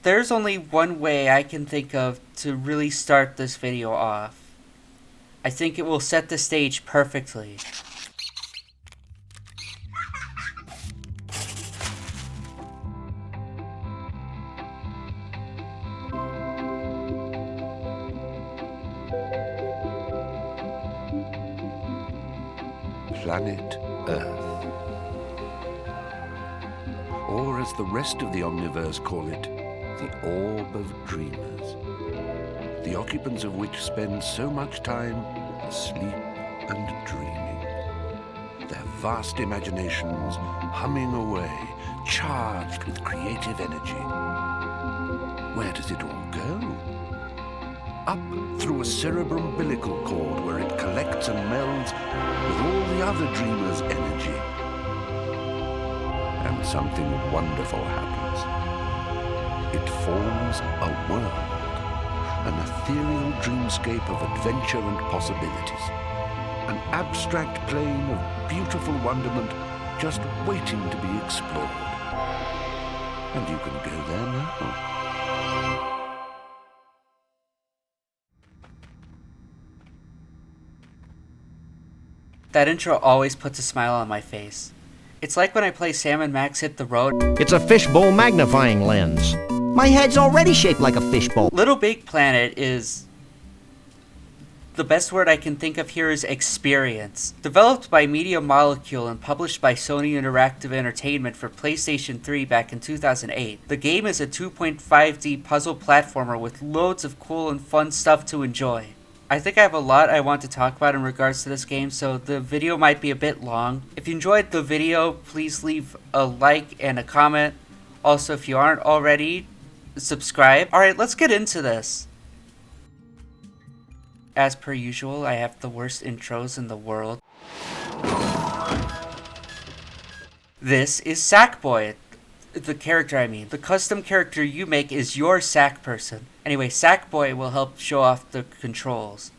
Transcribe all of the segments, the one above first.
There's only one way I can think of to really start this video off. I think it will set the stage perfectly. Planet Earth. Or as the rest of the Omniverse call it, the Orb of Dreamers. The occupants of which spend so much time asleep and dreaming. Their vast imaginations humming away, charged with creative energy. Where does it all go? Up through a cerebroumbilical cord where it collects and melds with all the other dreamers' energy. And something wonderful happens. It forms a world, an ethereal dreamscape of adventure and possibilities. An abstract plane of beautiful wonderment just waiting to be explored. And you can go there now. That intro always puts a smile on my face. It's like when I play Sam and Max Hit the Road. It's a fishbowl magnifying lens. My head's already shaped like a fishbowl. LittleBigPlanet is... the best word I can think of here is experience. Developed by Media Molecule and published by Sony Interactive Entertainment for PlayStation 3 back in 2008, the game is a 2.5D puzzle platformer with loads of cool and fun stuff to enjoy. I think I have a lot I want to talk about in regards to this game, so the video might be a bit long. If you enjoyed the video, please leave a like and a comment. Also, if you aren't already, subscribe. Alright, let's get into this. As per usual, I have the worst intros in the world. This is Sackboy. The character, I mean. The custom character you make is your Sack person. Anyway, Sackboy will help show off the controls.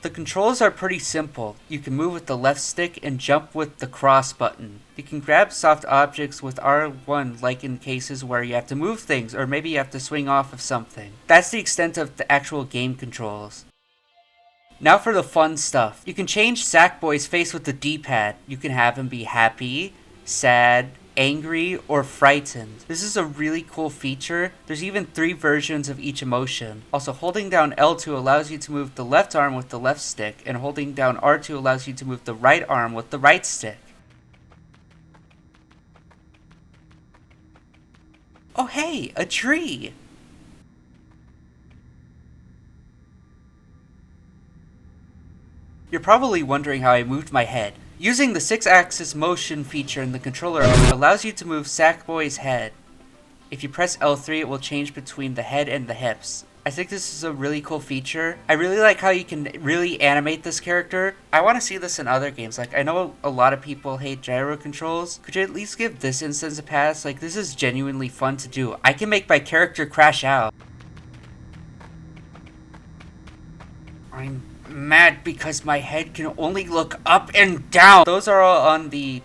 The controls are pretty simple. You can move with the left stick and jump with the cross button. You can grab soft objects with R1 like in cases where you have to move things or maybe you have to swing off of something. That's the extent of the actual game controls. Now for the fun stuff. You can change Sackboy's face with the D-pad. You can have him be happy, sad, angry, or frightened. This is a really cool feature. There's even 3 versions of each emotion. Also, holding down L2 allows you to move the left arm with the left stick, and holding down R2 allows you to move the right arm with the right stick. Oh hey, a tree! You're probably wondering how I moved my head. Using the 6-axis motion feature in the controller allows you to move Sackboy's head. If you press L3, it will change between the head and the hips. I think this is a really cool feature. I really like how you can really animate this character. I want to see this in other games. Like, I know a lot of people hate gyro controls. Could you at least give this instance a pass? Like, this is genuinely fun to do. I can make my character crash out. I'm mad because my head can only look up and down. Those are all on the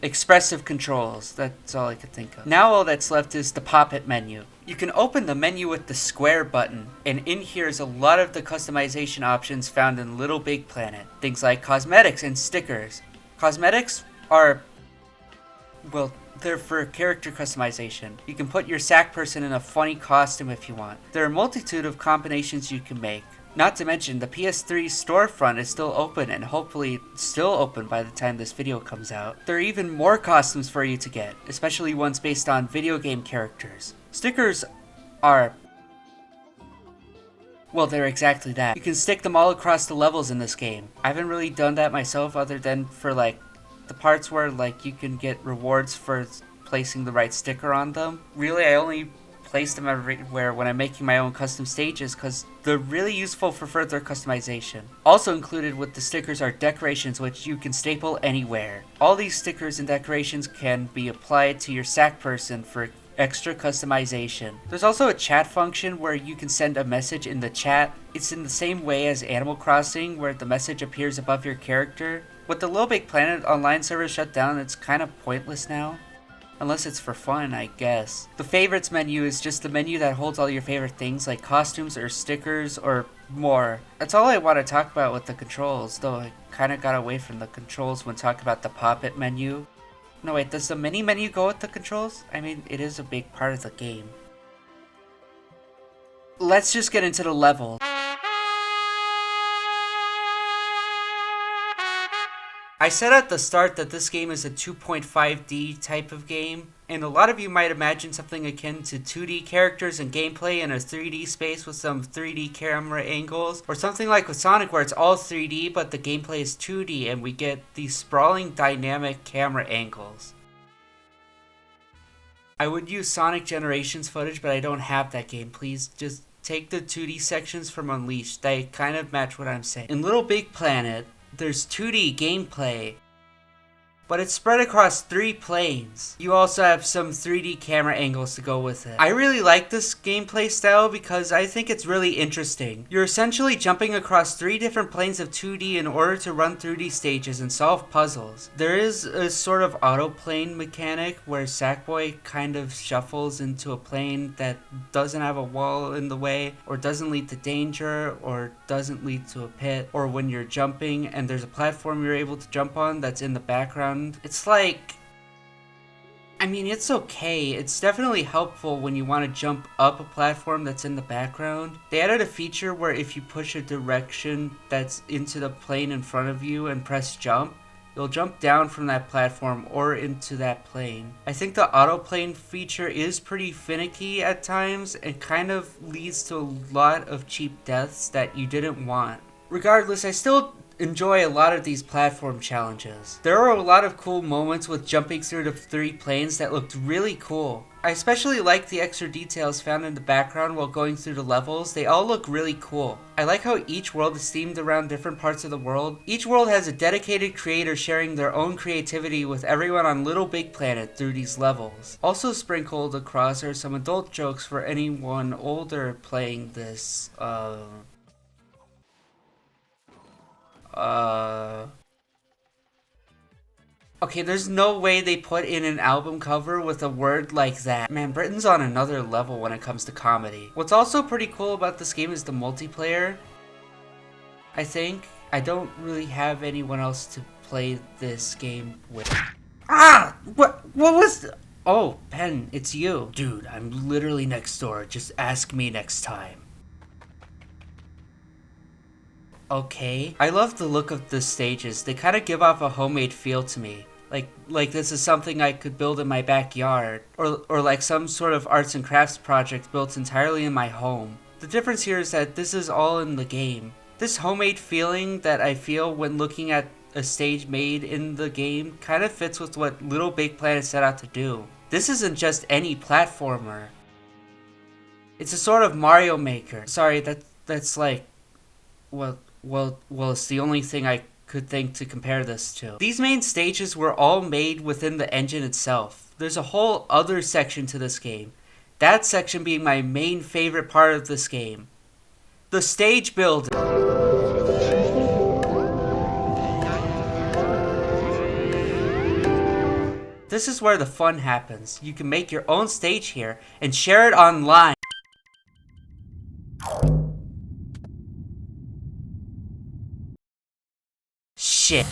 expressive controls. That's all I could think of. Now all that's left is the pop-it menu. You can open the menu with the square button, and in here is a lot of the customization options found in LittleBigPlanet. Things like cosmetics and stickers. Cosmetics are, well, they're for character customization. You can put your Sack person in a funny costume if you want. There are a multitude of combinations you can make. Not to mention, the PS3 storefront is still open and hopefully still open by the time this video comes out. There are even more costumes for you to get, especially ones based on video game characters. Stickers are... well, they're exactly that. You can stick them all across the levels in this game. I haven't really done that myself other than for like the parts where like you can get rewards for placing the right sticker on them. Really, I only place them everywhere when I'm making my own custom stages because they're really useful for further customization. Also included with the stickers are decorations which you can staple anywhere. All these stickers and decorations can be applied to your Sack person for extra customization. There's also a chat function where you can send a message in the chat. It's in the same way as Animal Crossing where the message appears above your character. With the LittleBigPlanet online server shut down, it's kind of pointless now. Unless it's for fun, I guess. The favorites menu is just the menu that holds all your favorite things like costumes or stickers or more. That's all I want to talk about with the controls, though I kind of got away from the controls when talking about the pop-it menu. No wait, does the mini menu go with the controls? I mean, it is a big part of the game. Let's just get into the level. I said at the start that this game is a 2.5D type of game, and a lot of you might imagine something akin to 2D characters and gameplay in a 3D space with some 3D camera angles, or something like with Sonic where it's all 3D but the gameplay is 2D and we get these sprawling dynamic camera angles. I would use Sonic Generations footage, but I don't have that game. Please just take the 2D sections from Unleashed. They kind of match what I'm saying. In LittleBigPlanet, there's 2D gameplay, but it's spread across 3 planes. You also have some 3D camera angles to go with it. I really like this gameplay style because I think it's really interesting. You're essentially jumping across 3 different planes of 2D in order to run through these stages and solve puzzles. There is a sort of autoplane mechanic where Sackboy kind of shuffles into a plane that doesn't have a wall in the way, or doesn't lead to danger, or doesn't lead to a pit, or when you're jumping and there's a platform you're able to jump on that's in the background. It's like, I mean, it's okay. It's definitely helpful when you want to jump up a platform that's in the background. They added a feature where if you push a direction that's into the plane in front of you and press jump, you'll jump down from that platform or into that plane. I think the autoplane feature is pretty finicky at times and kind of leads to a lot of cheap deaths that you didn't want. Regardless, I still enjoy a lot of these platform challenges. There are a lot of cool moments with jumping through the 3 planes that looked really cool. I especially like the extra details found in the background while going through the levels. They all look really cool. I like how each world is themed around different parts of the world. Each world has a dedicated creator sharing their own creativity with everyone on LittleBigPlanet through these levels. Also sprinkled across are some adult jokes for anyone older playing this, Okay, there's no way they put in an album cover with a word like that. Man, Britain's on another level when it comes to comedy. What's also pretty cool about this game is the multiplayer. I think I don't really have anyone else to play this game with. Ah! What was... Oh, Ben, it's you. Dude, I'm literally next door. Just ask me next time. Okay. I love the look of the stages. They kind of give off a homemade feel to me. Like this is something I could build in my backyard. Or like some sort of arts and crafts project built entirely in my home. The difference here is that this is all in the game. This homemade feeling that I feel when looking at a stage made in the game kind of fits with what LittleBigPlanet set out to do. This isn't just any platformer. It's a sort of Mario Maker. Sorry, that's like... Well, it's the only thing I could think to compare this to. These main stages were all made within the engine itself. There's a whole other section to this game. That section being my main favorite part of this game. The stage builder. This is where the fun happens. You can make your own stage here and share it online. Shit.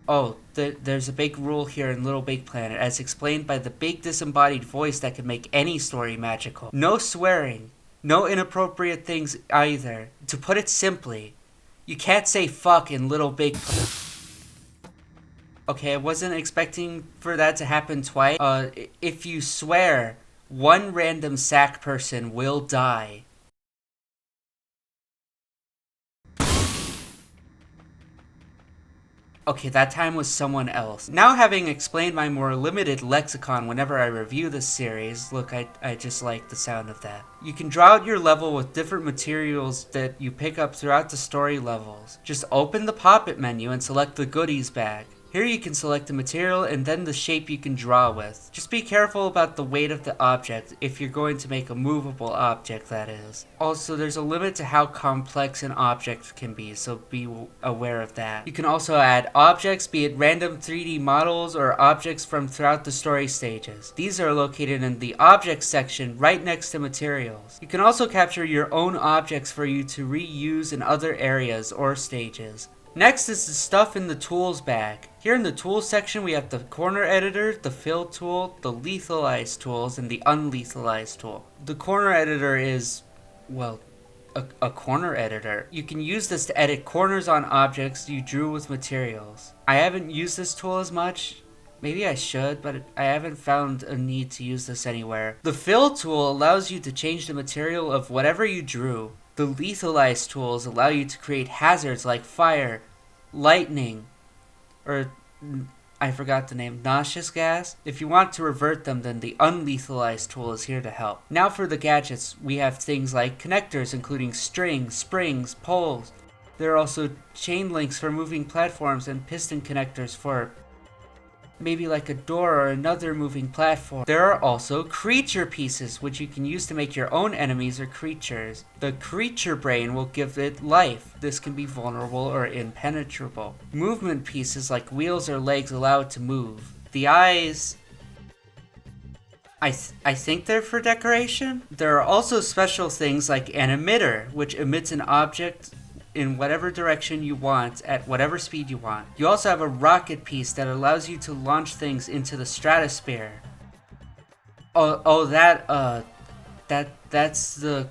Oh, there's a big rule here in LittleBigPlanet, as explained by the big disembodied voice that can make any story magical. No swearing, no inappropriate things either. To put it simply, you can't say fuck in LittleBigPlanet. Okay, I wasn't expecting for that to happen twice. If you swear, one random sack person will die. Okay, that time was someone else. Now having explained my more limited lexicon whenever I review this series, look, I just like the sound of that. You can draw out your level with different materials that you pick up throughout the story levels. Just open the pop-it menu and select the goodies bag. Here you can select the material and then the shape you can draw with. Just be careful about the weight of the object if you're going to make a movable object, that is. Also, there's a limit to how complex an object can be, so be aware of that. You can also add objects, be it random 3D models or objects from throughout the story stages. These are located in the objects section right next to materials. You can also capture your own objects for you to reuse in other areas or stages. Next is the stuff in the tools bag. Here in the tools section we have the corner editor, the fill tool, the lethalize tools, and the unlethalize tool. The corner editor is, well, a corner editor. You can use this to edit corners on objects you drew with materials. I haven't used this tool as much. Maybe I should, but I haven't found a need to use this anywhere. The fill tool allows you to change the material of whatever you drew. The lethalize tools allow you to create hazards like fire, lightning, or I forgot the name, noxious gas. If you want to revert them, then the unlethalize tool is here to help. Now for the gadgets, we have things like connectors including strings, springs, poles. There are also chain links for moving platforms and piston connectors for maybe like a door or another moving platform. There are also creature pieces, which you can use to make your own enemies or creatures. The creature brain will give it life. This can be vulnerable or impenetrable. Movement pieces like wheels or legs allow it to move. The eyes, I think they're for decoration. There are also special things like an emitter, which emits an object in whatever direction you want at whatever speed you want. You also have a rocket piece that allows you to launch things into the stratosphere. That's the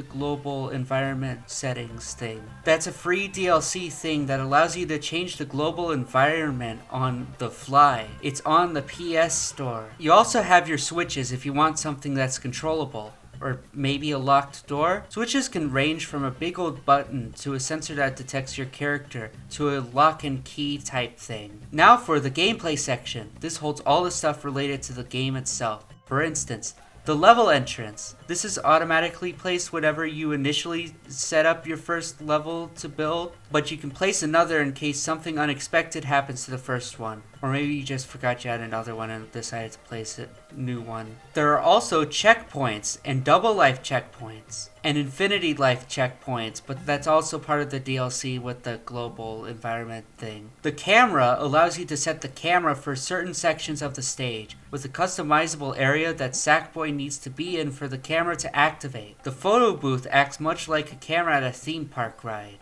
global environment settings thing. That's a free DLC thing that allows you to change the global environment on the fly. It's on the PS Store. You also have your switches if you want something that's controllable, or maybe a locked door. Switches can range from a big old button to a sensor that detects your character to a lock and key type thing. Now for the gameplay section. This holds all the stuff related to the game itself. For instance, the level entrance. This is automatically placed whenever you initially set up your first level to build, but you can place another in case something unexpected happens to the first one. Or maybe you just forgot you had another one and decided to place a new one. There are also checkpoints and double life checkpoints and infinity life checkpoints, but that's also part of the DLC with the global environment thing. The camera allows you to set the camera for certain sections of the stage with a customizable area that Sackboy needs to be in for the camera to activate. The photo booth acts much like a camera at a theme park ride.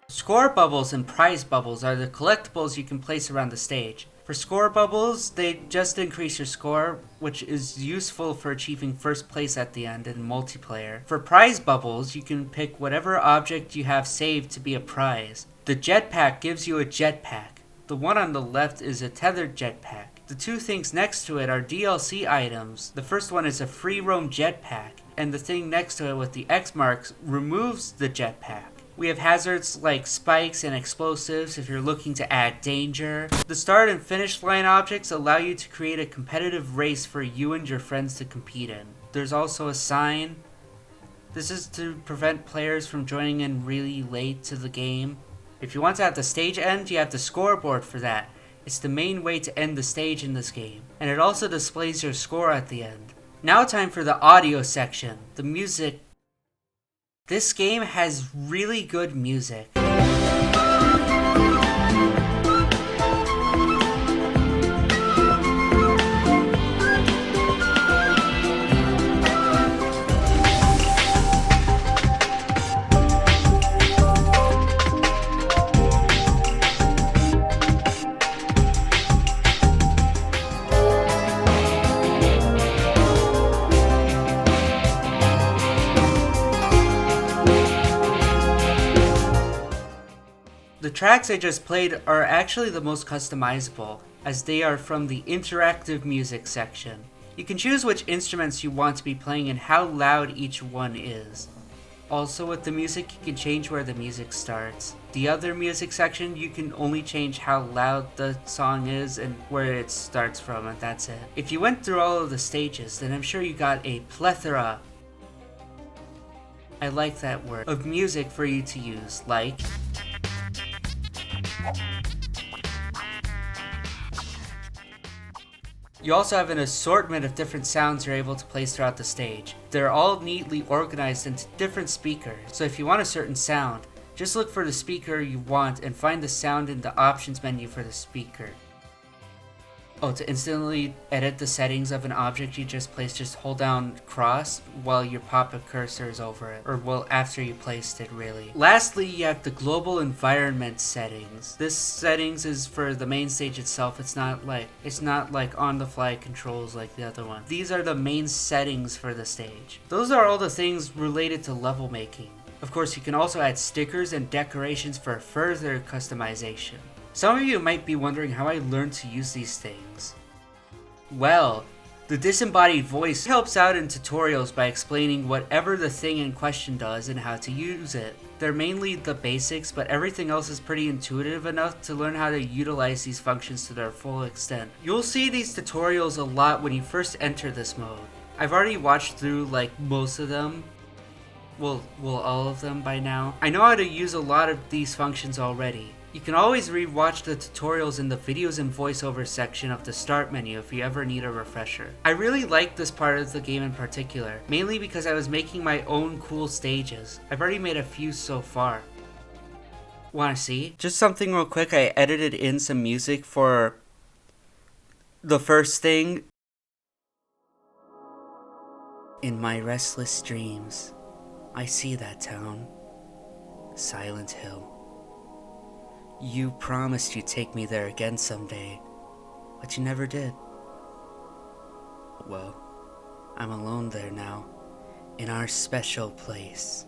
Score bubbles and prize bubbles are the collectibles you can place around the stage. For score bubbles, they just increase your score, which is useful for achieving first place at the end in multiplayer. For prize bubbles, you can pick whatever object you have saved to be a prize. The jetpack gives you a jetpack. The one on the left is a tethered jetpack. The two things next to it are DLC items. The first one is a free roam jetpack, and the thing next to it with the X marks removes the jetpack. We have hazards like spikes and explosives if you're looking to add danger. The start and finish line objects allow you to create a competitive race for you and your friends to compete in. There's also a sign. This is to prevent players from joining in really late to the game. If you want to have the stage end, you have the scoreboard for that. It's the main way to end the stage in this game, and it also displays your score at the end. Now time for the audio section. The music. This game has really good music. The tracks I just played are actually the most customizable, as they are from the interactive music section. You can choose which instruments you want to be playing and how loud each one is. Also with the music, you can change where the music starts. The other music section, you can only change how loud the song is and where it starts from, and that's it. If you went through all of the stages, then I'm sure you got a plethora, I like that word, of music for you to use, like You also have an assortment of different sounds you're able to place throughout the stage. They're all neatly organized into different speakers, so if you want a certain sound, just look for the speaker you want and find the sound in the options menu for the speaker. Oh, to instantly edit the settings of an object you just placed, just hold down cross while your pop-up cursor is over it. Or, well, after you placed it, really. Lastly, you have the global environment settings. This settings is for the main stage itself. It's not like on-the-fly controls like the other one. These are the main settings for the stage. Those are all the things related to level making. Of course, you can also add stickers and decorations for further customization. Some of you might be wondering how I learned to use these things. Well, the disembodied voice helps out in tutorials by explaining whatever the thing in question does and how to use it. They're mainly the basics, but everything else is pretty intuitive enough to learn how to utilize these functions to their full extent. You'll see these tutorials a lot when you first enter this mode. I've already watched through like most of them. Well, all of them by now. I know how to use a lot of these functions already. You can always re-watch the tutorials in the videos and voiceover section of the start menu if you ever need a refresher. I really like this part of the game in particular, mainly because I was making my own cool stages. I've already made a few so far. Wanna see? Just something real quick, I edited in some music for the first thing. In my restless dreams, I see that town, Silent Hill. You promised you'd take me there again someday, but you never did. Well, I'm alone there now, in our special place.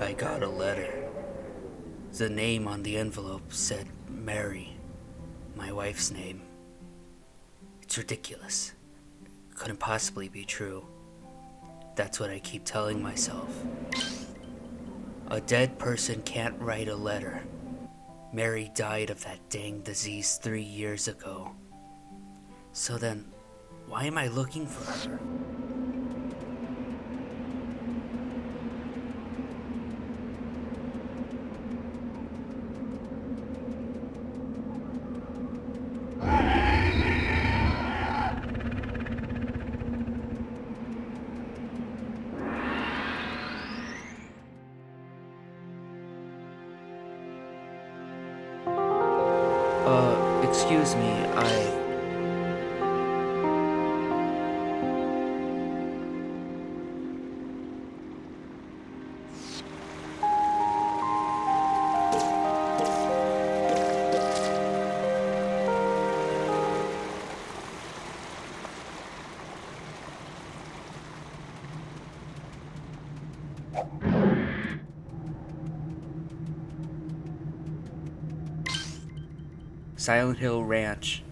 I got a letter. The name on the envelope said Mary, my wife's name. It's ridiculous. Couldn't possibly be true. That's what I keep telling myself. A dead person can't write a letter. Mary died of that dang disease 3 years ago. So then, why am I looking for her? Excuse me, Silent Hill Ranch.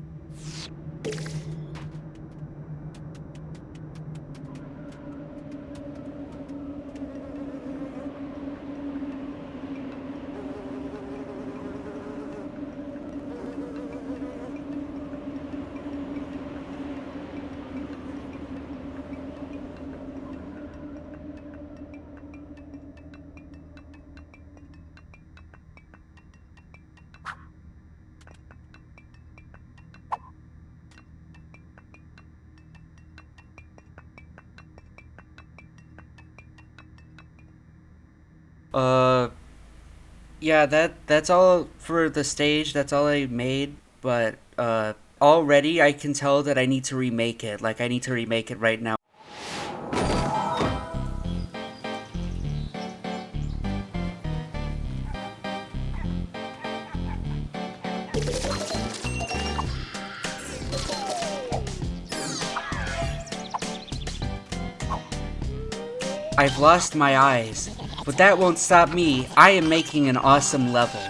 Yeah, that's all for the stage. That's all I made, but already I can tell that I need to remake it. Like I need to remake it right now. I've lost my eyes, but that won't stop me. I am making an awesome level.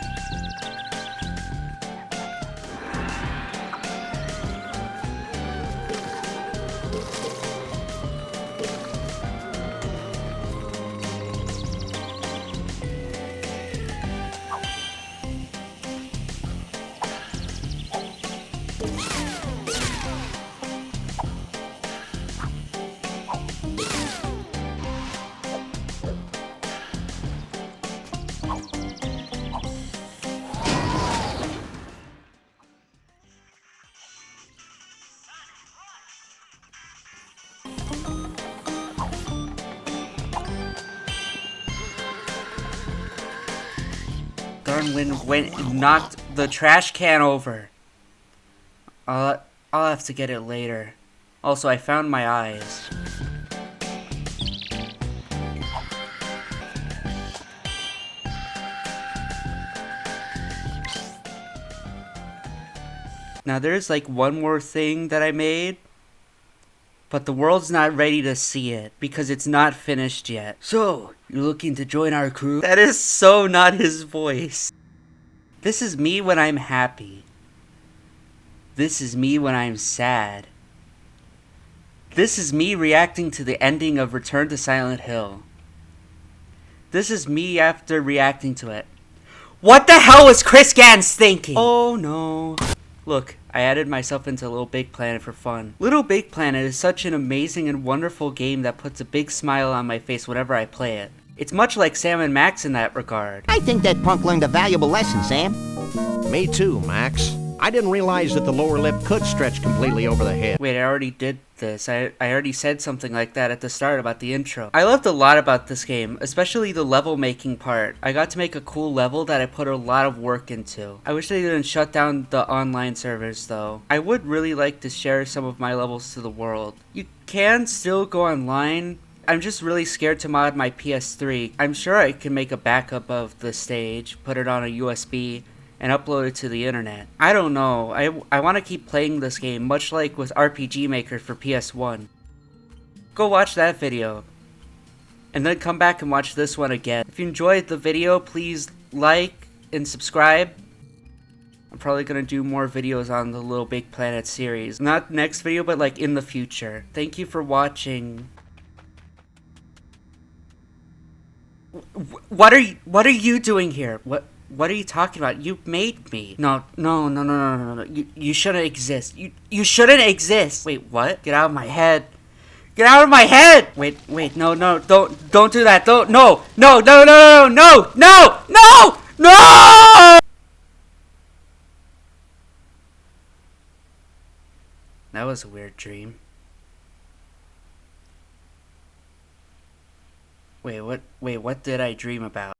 storm wind went and knocked the trash can over. I'll have to get it later. Also, I found my eyes. Now there's like one more thing that I made, but the world's not ready to see it because it's not finished yet. So, you're looking to join our crew? That is so not his voice. This is me when I'm happy. This is me when I'm sad. This is me reacting to the ending of Return to Silent Hill. This is me after reacting to it. What the hell was Chris Gans thinking? Oh no. Look, I added myself into LittleBigPlanet for fun. LittleBigPlanet is such an amazing and wonderful game that puts a big smile on my face whenever I play it. It's much like Sam and Max in that regard. I think that punk learned a valuable lesson, Sam. Me too, Max. I didn't realize that the lower lip could stretch completely over the head. Wait, I already did this. I already said something like that at the start about the intro. I loved a lot about this game, especially the level making part. I got to make a cool level that I put a lot of work into. I wish they didn't shut down the online servers though. I would really like to share some of my levels to the world. You can still go online. I'm just really scared to mod my PS3. I'm sure I can make a backup of the stage, put it on a USB, and upload it to the internet. I don't know. I want to keep playing this game, much like with RPG Maker for PS1. Go watch that video. And then come back and watch this one again. If you enjoyed the video, please like and subscribe. I'm probably going to do more videos on the LittleBigPlanet series. Not next video, but like in the future. Thank you for watching. What are you doing here? What are you talking about? You made me. No. You shouldn't exist. You shouldn't exist. Wait, what? Get out of my head. Get out of my head! Wait, no, don't do that. No. That was a weird dream. Wait, what did I dream about?